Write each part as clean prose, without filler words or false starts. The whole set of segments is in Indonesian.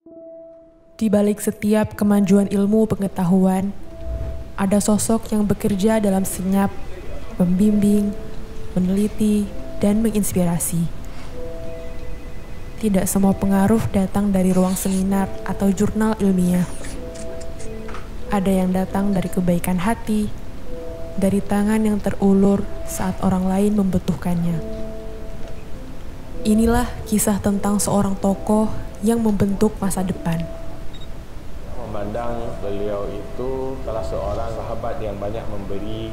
Di balik setiap kemajuan ilmu pengetahuan, ada sosok yang bekerja dalam senyap, membimbing, meneliti, dan menginspirasi. Tidak semua pengaruh datang dari ruang seminar atau jurnal ilmiah. Ada yang datang dari kebaikan hati, dari tangan yang terulur saat orang lain membutuhkannya. Inilah kisah tentang seorang tokoh yang membentuk masa depan. Memandang beliau itu salah seorang sahabat yang banyak memberi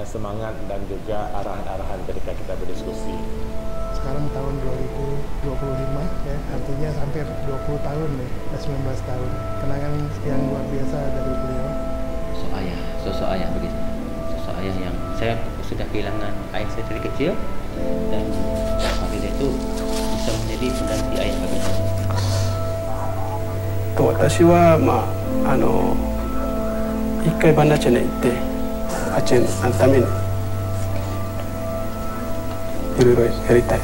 semangat dan juga arahan-arahan ketika kita berdiskusi. Sekarang tahun 2025 ya, artinya hampir 20 tahun nih, 19 tahun. Kenangan yang luar biasa dari beliau. Sosok ayah begitu. Sosok ayah yang saya sudah kehilangan ayah saya dari kecil, dan dia itu bisa menjadi pengganti ayah bagi saya. 私は一回バナチェネ行ってアチェンのためにいろいろやりたい。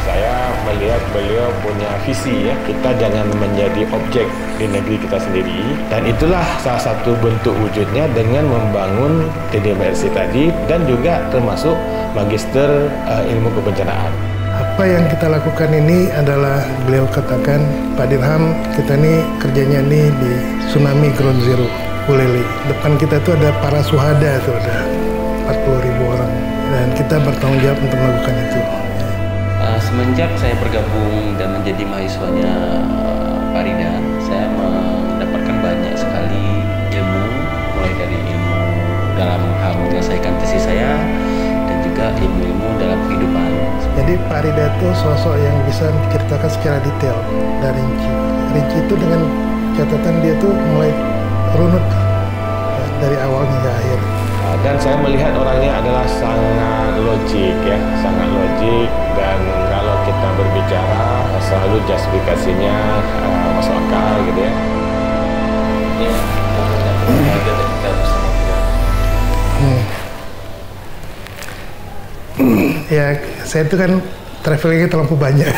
Saya melihat beliau punya visi ya, kita jangan menjadi objek di negeri kita sendiri, dan itulah salah satu bentuk wujudnya dengan membangun TDMRC tadi dan juga termasuk Magister Ilmu Kebencanaan. Apa yang kita lakukan ini adalah beliau katakan, Pak Dirham, kita ini kerjanya ini di tsunami ground zero, Ulele. Depan kita itu ada para suhada, itu ada 40.000 orang, dan kita bertanggung jawab untuk melakukan itu. Semenjak saya bergabung dan menjadi mahasiswanya Pak Rida, saya mendapatkan banyak sekali ilmu, mulai dari ilmu dalam hal menyelesaikan tesis saya, dan juga ilmu-ilmu dalam kehidupan. Jadi Pak Rida itu sosok yang bisa menceritakan secara detail dan rinci. Rinci itu dengan catatan dia tuh mulai runut dari awal hingga akhir. Dan saya melihat orangnya adalah sangat logik ya, sangat logik, dan kalau kita berbicara selalu justifikasinya masuk akal gitu ya. Ya, saya itu kan travelingnya terlalu banyak.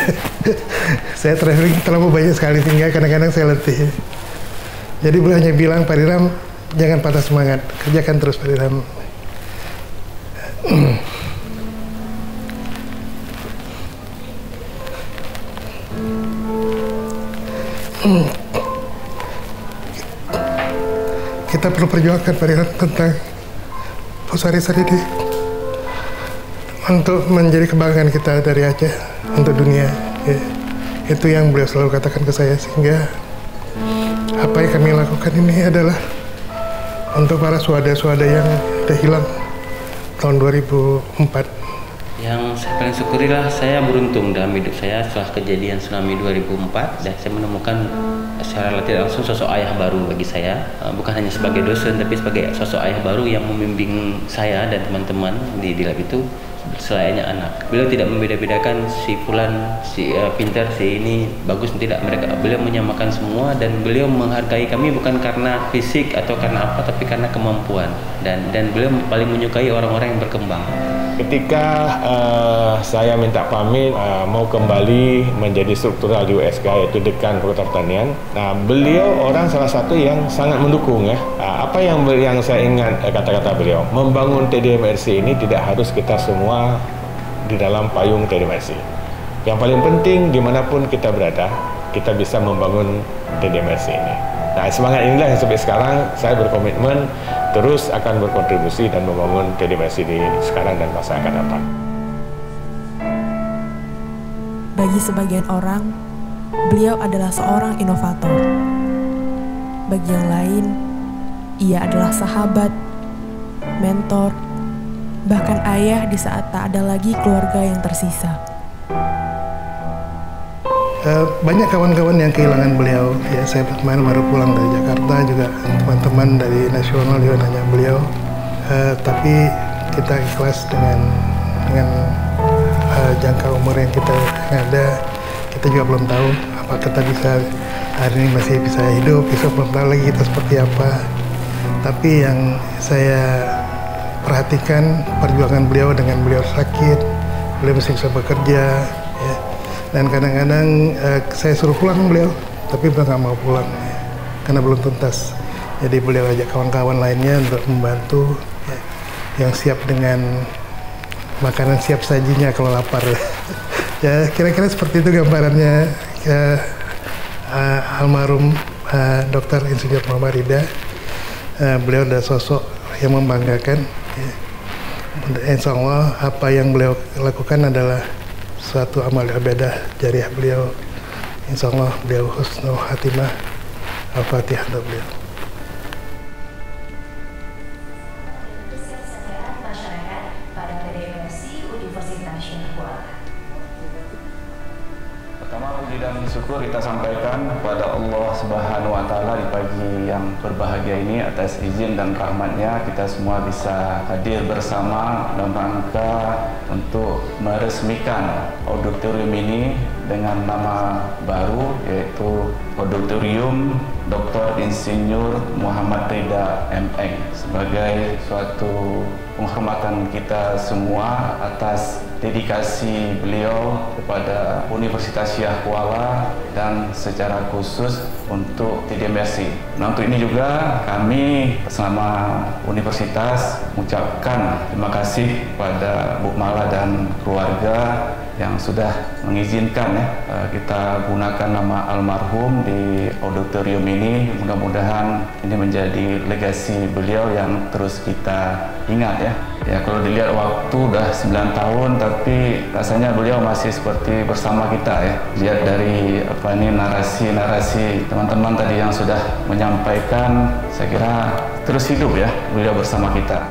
Saya traveling terlalu banyak sekali sehingga kadang-kadang saya letih. Jadi beliau hanya bilang, Pak Dirham, jangan patah semangat, kerjakan terus Pak Dirham. Kita perlu perjuangkan Pak Dirham tentang Pusari-Sari ini untuk menjadi kebanggaan kita dari Aceh untuk dunia. Ya. Itu yang beliau selalu katakan ke saya, sehingga apa yang kami lakukan ini adalah untuk para suhada-suhada yang sudah hilang tahun 2004. Yang saya paling syukurilah, saya beruntung dalam hidup saya setelah kejadian tsunami 2004, dan saya menemukan secara tidak langsung sosok ayah baru bagi saya, bukan hanya sebagai dosen tapi sebagai sosok ayah baru yang membimbing saya dan teman-teman di lab itu selayaknya anak. Beliau tidak membeda-bedakan si fulan, si pintar, si ini bagus, tidak. Beliau menyamakan semua, dan beliau menghargai kami bukan karena fisik atau karena apa, tapi karena kemampuan, dan beliau paling menyukai orang-orang yang berkembang. Ketika saya minta pamit mau kembali menjadi struktural di USK, yaitu Dekan Fakultas Pertanian, nah beliau orang salah satu yang sangat mendukung ya. Apa yang saya ingat kata-kata beliau, membangun TDMRC ini tidak harus kita semua di dalam payung TDMRC. Yang paling penting dimanapun kita berada, kita bisa membangun TDMRC ini. Nah, semangat inilah yang sampai sekarang saya berkomitmen terus akan berkontribusi dan membangun TDMRC di sekarang dan masa akan datang. Bagi sebagian orang, beliau adalah seorang inovator. Bagi yang lain, ia adalah sahabat, mentor, bahkan ayah di saat tak ada lagi keluarga yang tersisa. Banyak kawan-kawan yang kehilangan beliau. Ya, saya kemarin baru pulang dari Jakarta, juga teman-teman dari nasional juga nanya beliau. Tapi kita ikhlas dengan jangka umur yang kita ada. Kita juga belum tahu apa kita bisa hari ini masih bisa hidup, besok belum tahu lagi kita seperti apa. Tapi yang saya perhatikan perjuangan beliau dengan beliau sakit, beliau masih bisa bekerja, ya. Dan kadang-kadang saya suruh pulang beliau, tapi beliau nggak mau pulang ya, karena belum tuntas. Jadi beliau ajak kawan-kawan lainnya untuk membantu, ya, yang siap dengan makanan siap sajinya kalau lapar. Ya kira-kira seperti itu gambarannya almarhum Dr. Insinyur Muhammad Rida. Beliau adalah sosok yang membanggakan. Ya. Insya Allah apa yang beliau lakukan adalah suatu amal ibadah jariah beliau. Insya Allah beliau husnul khatimah. Al-Fatihah untuk beliau. Pertama, puji dan syukur kita sampaikan kepada Allah Subhanahu wa Ta'ala di pagi yang berbahagia ini atas izin dan rahmatnya kita semua bisa hadir bersama dalam rangka untuk meresmikan auditorium ini dengan nama baru, yaitu Auditorium Dr. Insinyur Muhammad Rida M.Eng, sebagai suatu penghormatan kita semua atas dedikasi beliau kepada Universitas Syah Kuala dan secara khusus untuk TDMRC. Nah, untuk ini juga kami bersama Universitas mengucapkan terima kasih kepada Bu Mala dan keluarga yang sudah mengizinkan kita gunakan nama almarhum di auditorium ini. Mudah-mudahan ini menjadi legasi beliau yang terus kita ingat ya. Ya, kalau dilihat waktu udah 9 tahun tapi rasanya beliau masih seperti bersama kita ya. Lihat dari narasi-narasi teman-teman tadi yang sudah menyampaikan, saya kira terus hidup ya beliau bersama kita.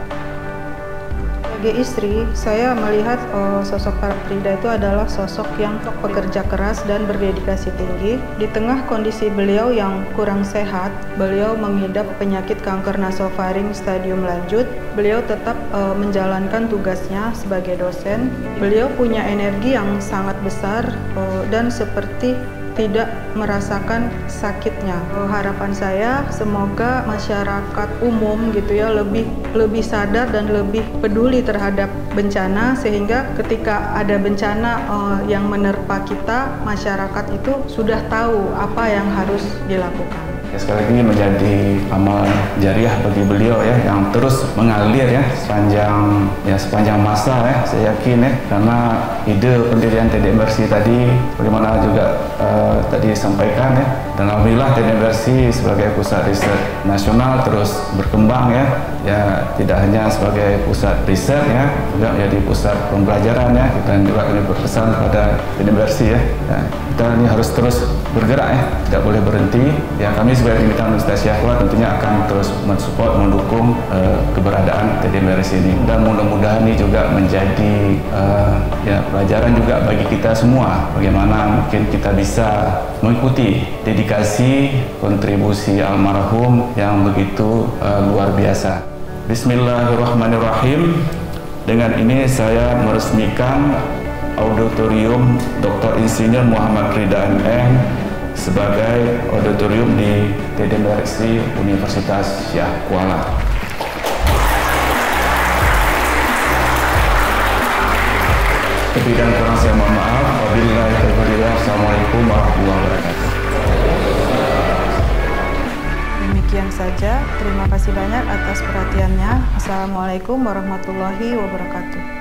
Sebagai istri, saya melihat sosok Pak Rida itu adalah sosok yang pekerja keras dan berdedikasi tinggi. Di tengah kondisi beliau yang kurang sehat, beliau mengidap penyakit kanker nasofaring stadium lanjut. Beliau tetap menjalankan tugasnya sebagai dosen. Beliau punya energi yang sangat besar dan seperti tidak merasakan sakitnya. Harapan saya semoga masyarakat umum gitu ya lebih sadar dan lebih peduli terhadap bencana, sehingga ketika ada bencana yang menerpa kita, masyarakat itu sudah tahu apa yang harus dilakukan. Ya, sekali lagi menjadi amal jariah bagi beliau ya, yang terus mengalir ya sepanjang masa ya, saya yakin ya, karena ide pendirian TDMRC tadi bagaimana juga tadi disampaikan ya, dan alhamdulillah TDMRC sebagai pusat riset nasional terus berkembang ya tidak hanya sebagai pusat riset ya, juga menjadi pusat pembelajaran ya. Dan juga kami berpesan kepada TDMRC ya, kita ini harus terus bergerak ya, tidak boleh berhenti ya. Kami sebagai pimpinan Universitas Syah Kuala tentunya akan terus mensupport, mendukung keberadaan TDMRC ini, dan mudah-mudahan ini juga menjadi pelajaran juga bagi kita semua, bagaimana mungkin kita bisa mengikuti dedikasi kontribusi almarhum yang begitu luar biasa. Bismillahirrahmanirrahim. Dengan ini saya meresmikan Auditorium Dr. Insinyur Muhammad Rida M.Eng sebagai auditorium di TDMRC Universitas Syah Kuala. Lebih dan kurang saya mohon maaf. Wabillahi taufiq. Assalamualaikum warahmatullahi wabarakatuh. Demikian saja. Terima kasih banyak atas perhatiannya. Assalamualaikum warahmatullahi wabarakatuh.